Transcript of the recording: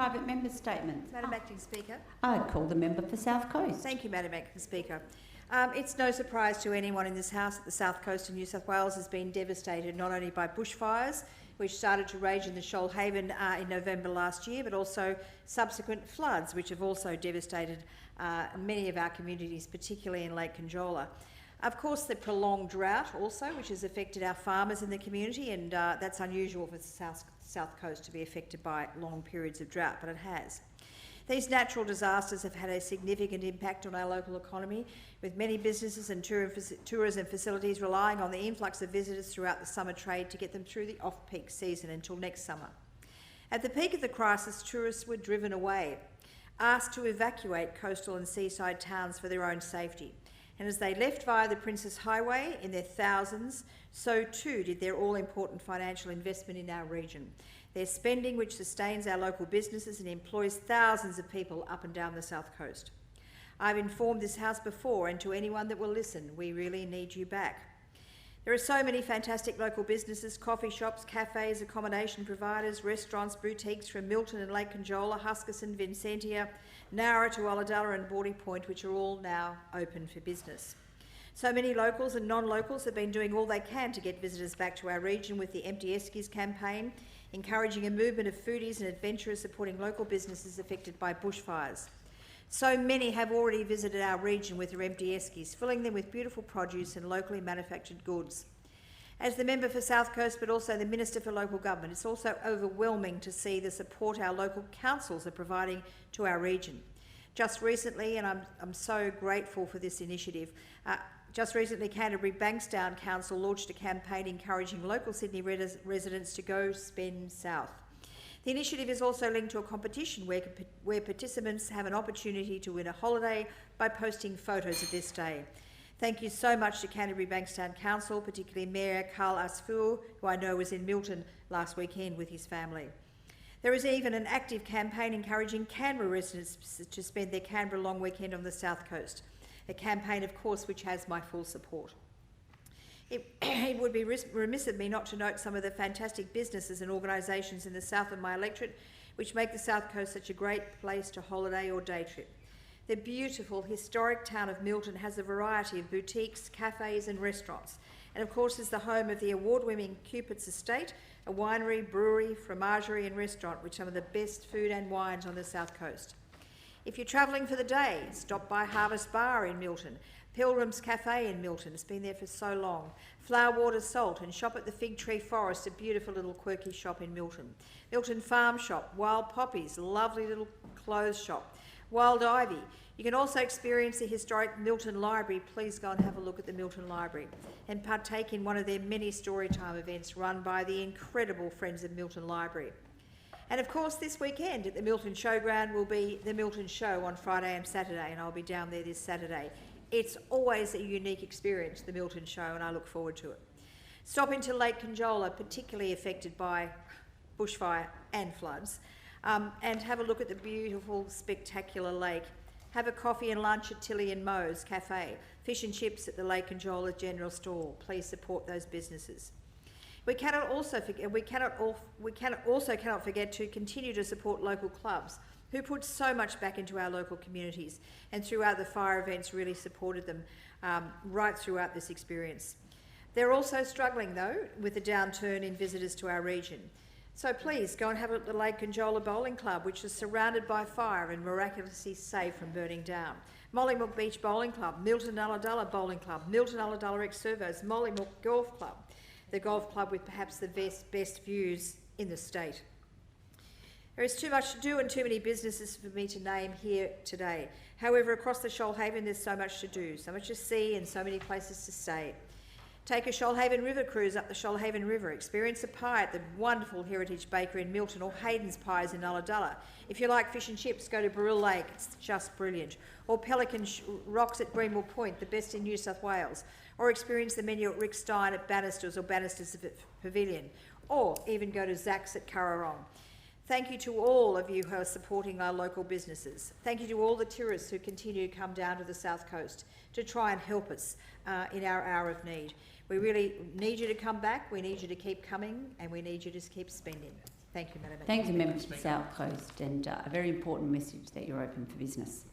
Private member statements. Madam Acting Speaker. I call the member for South Coast. Thank you, Madam Acting Speaker. It's no surprise to anyone in this House that the South Coast of New South Wales has been devastated not only by bushfires, which started to rage in the Shoalhaven in November last year, but also subsequent floods, which have also devastated many of our communities, particularly in Lake Conjola. Of course, the prolonged drought also, which has affected our farmers in the community, and that's unusual for the South Coast to be affected by long periods of drought, but it has. These natural disasters have had a significant impact on our local economy, with many businesses and tourism facilities relying on the influx of visitors throughout the summer trade to get them through the off-peak season until next summer. At the peak of the crisis, tourists were driven away, asked to evacuate coastal and seaside towns for their own safety. And as they left via the Princes Highway in their thousands, so too did their all-important financial investment in our region. Their spending, which sustains our local businesses and employs thousands of people up and down the South Coast. I've informed this House before, and to anyone that will listen, we really need you back. There are so many fantastic local businesses, coffee shops, cafes, accommodation providers, restaurants, boutiques from Milton and Lake Conjola, Huskisson, Vincentia, Nowra to Ulladulla and Bordy Point, which are all now open for business. So many locals and non-locals have been doing all they can to get visitors back to our region with the Empty Eskies campaign, encouraging a movement of foodies and adventurers supporting local businesses affected by bushfires. So many have already visited our region with their empty eskies, filling them with beautiful produce and locally manufactured goods. As the member for South Coast, but also the Minister for Local Government, it's also overwhelming to see the support our local councils are providing to our region. Just recently, and I'm so grateful for this initiative, just recently Canterbury Bankstown Council launched a campaign encouraging local Sydney residents to go spend south. The initiative is also linked to a competition where participants have an opportunity to win a holiday by posting photos of their stay. Thank you so much to Canterbury Bankstown Council, particularly Mayor Carl Asfu, who I know was in Milton last weekend with his family. There is even an active campaign encouraging Canberra residents to spend their Canberra long weekend on the South Coast, a campaign, of course, which has my full support. It would be remiss of me not to note some of the fantastic businesses and organisations in the south of my electorate which make the South Coast such a great place to holiday or day trip. The beautiful historic town of Milton has a variety of boutiques, cafes and restaurants, and of course is the home of the award-winning Cupid's Estate, a winery, brewery, fromagerie and restaurant with some of the best food and wines on the South Coast. If you're travelling for the day, stop by Harvest Bar in Milton, Pilgrim's Cafe in Milton, it's been there for so long, Flower Water Salt, and shop at the Fig Tree Forest, a beautiful little quirky shop in Milton. Milton Farm Shop, Wild Poppies, lovely little clothes shop, Wild Ivy. You can also experience the historic Milton Library. Please go and have a look at the Milton Library and partake in one of their many storytime events run by the incredible Friends of Milton Library. And of course, this weekend at the Milton Showground will be the Milton Show on Friday and Saturday, and I'll be down there this Saturday. It's always a unique experience, the Milton Show, and I look forward to it. Stop into Lake Conjola, particularly affected by bushfire and floods, and have a look at the beautiful, spectacular lake. Have a coffee and lunch at Tilly and Mo's Cafe, fish and chips at the Lake Conjola General Store. Please support those businesses. We cannot also forget to continue to support local clubs who put so much back into our local communities and throughout the fire events really supported them right throughout this experience. They're also struggling though with the downturn in visitors to our region. So please go and have a look at the Lake Conjola Bowling Club, which is surrounded by fire and miraculously safe from burning down. Mollymook Beach Bowling Club, Milton Ulladulla Bowling Club, Milton Ulladulla Ex-Servos, Mollymook Golf Club, the golf club with perhaps the best views in the state. There is too much to do and too many businesses for me to name here today. However, across the Shoalhaven there's so much to do, so much to see and so many places to stay. Take a Shoalhaven River cruise up the Shoalhaven River. Experience a pie at the wonderful Heritage Bakery in Milton or Hayden's Pies in Ulladulla. If you like fish and chips, go to Baril Lake, it's just brilliant. Or Pelican Rocks at Greenwell Point, the best in New South Wales. Or experience the menu at Rick Stein at Bannisters or Bannisters Pavilion. Or even go to Zach's at Currarong. Thank you to all of you who are supporting our local businesses. Thank you to all the tourists who continue to come down to the South Coast to try and help us in our hour of need. We really need you to come back, we need you to keep coming, and we need you to keep spending. Thank you, Madam. Thank you, Member for South Coast, and a very important message that you're open for business.